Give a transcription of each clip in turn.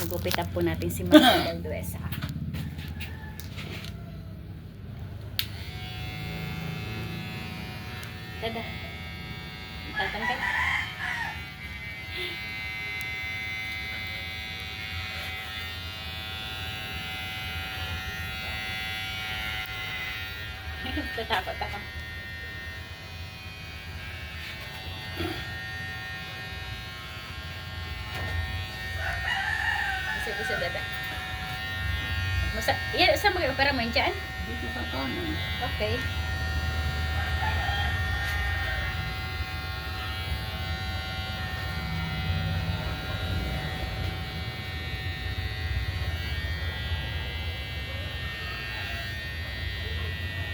Gupitan po natin si Marcia Balduesa. Dada. Tatanggal. Tatakot ako. Isa dada. Yan, saan mag-opera mo yun dyan? Dito sa kanan. Okay.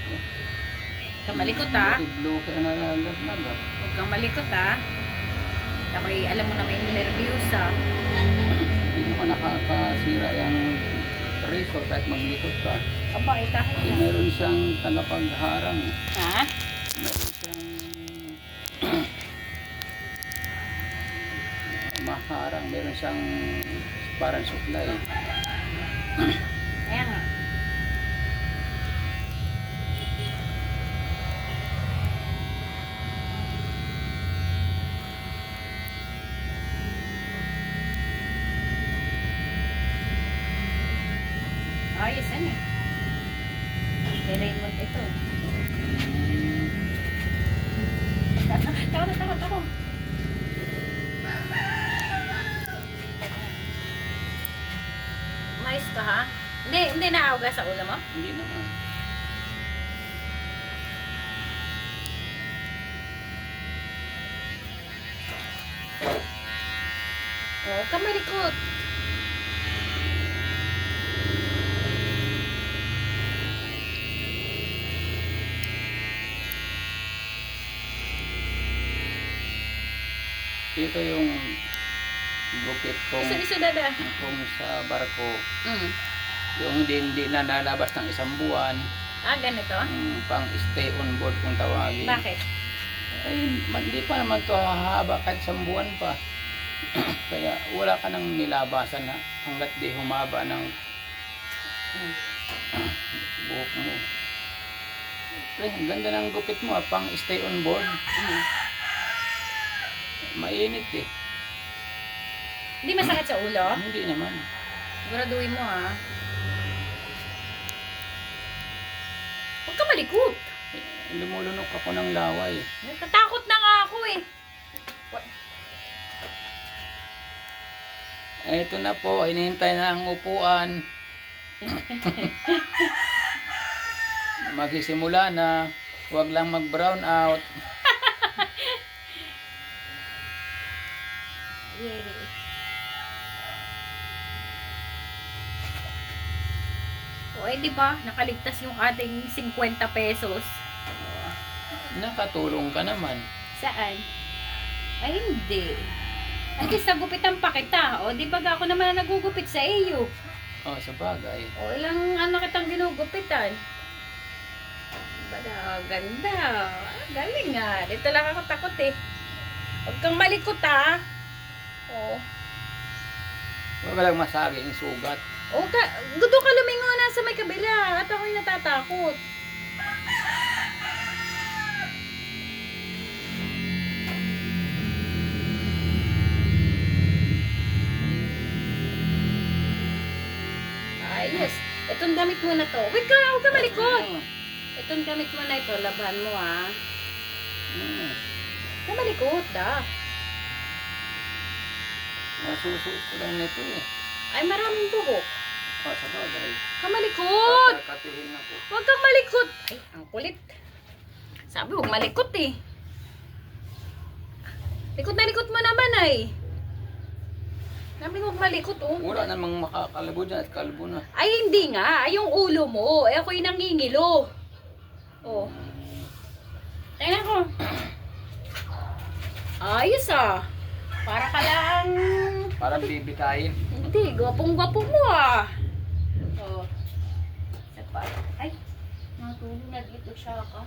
Huwag kang malikot ha. Blocker na nalaglag. Huwag kang malikot ha. Ako'y alam mo na may nervyos ha. Hindi mo ka nakakasira yung resort kahit maglikot ka. Aba, kahit Kasi na. meron siyang tagapagharang. Ha? Meron siyang maharang. Meron siyang parang supply. Ayan nga. Ayos yan eh. Kay Raymond ito. Takot ako. Mais ka ha? Hindi naawga sa ulo mo? Hindi naman. Oo, kamalikot. Ito yung bukit kung Iso dada. sa barko. Mm. Yung hindi na lalabas ng isang buwan. Ah, ganito? Pang stay on board kung tawagin. Bakit? Ay, hindi pa naman to hahaba kahit isang buwan pa. Kaya wala ka nang nilabasan na hanggat di humaba ng buhok mo. Ay, ang ganda ng gupit mo pang stay on board. Mainit eh. Hindi masakit sa ulo? Hindi naman. Siguraduhin mo ha. Huwag ka malikot. Lumulunok ako ng laway. Natatakot na nga ako eh. Ito na po, hinihintay na ang upuan. Magsisimula na. Huwag lang mag-brown out. Yay. O eh, di ba? Nakaligtas yung ating 50 pesos. Nakatulong ka naman. Saan? Ay, hindi. At least nagupitan pa kita. O, di ba ako naman ang nagugupit sa iyo? Oh, sa bagay. O, ilang anak kitang ginugupitan. Diba na, ganda. Galing nga. Dito lang ako takot eh. Huwag kang malikot ha. O. Huwag ka lang masagi yung sugat. O, gusto ka lumingon na sa may kabila. At ako'y natatakot. Ayos. Itong gamit mo na to. Huwag ka malikot. Itong gamit mo na ito. Laban mo ha. Huwag ka malikot da. Nasusuot ko lang nito eh. Ay, maraming buhok. Sa bagay. Kamalikot! Katihin ako. Huwag kang malikot! Ay, ang kulit. Sabi, huwag malikot eh. Likot na likot mo naman ay. Sabi, huwag malikot oh. Wala namang makakalabo dyan at kalbo na. Ay, hindi nga. Ay, yung ulo mo. Eh, ako'y nangingilo. Oh. Tingnan ko. Ayos ah. Para ka lang... Parang bibitayin. Hindi, gwapong-gwapo mo ah. Oh. Ay, natulog na dito siya ka.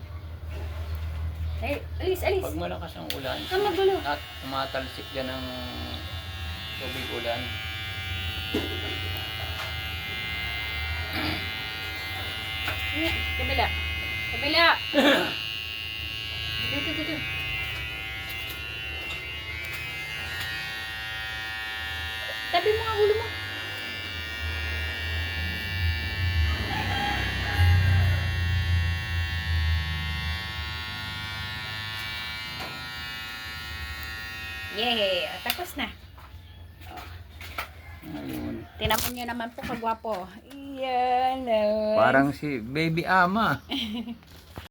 Ay, alis. Pag malakas ang ulan, Saan magulo? at tumatalsik yan ng tubig ulan. Kabila. Kabila. Dito. Tabi mo nga ulo mo. Yay! Tapos na. Ayun. Tinaman nyo naman po kagwapo. Yan. Parang si Baby Ama.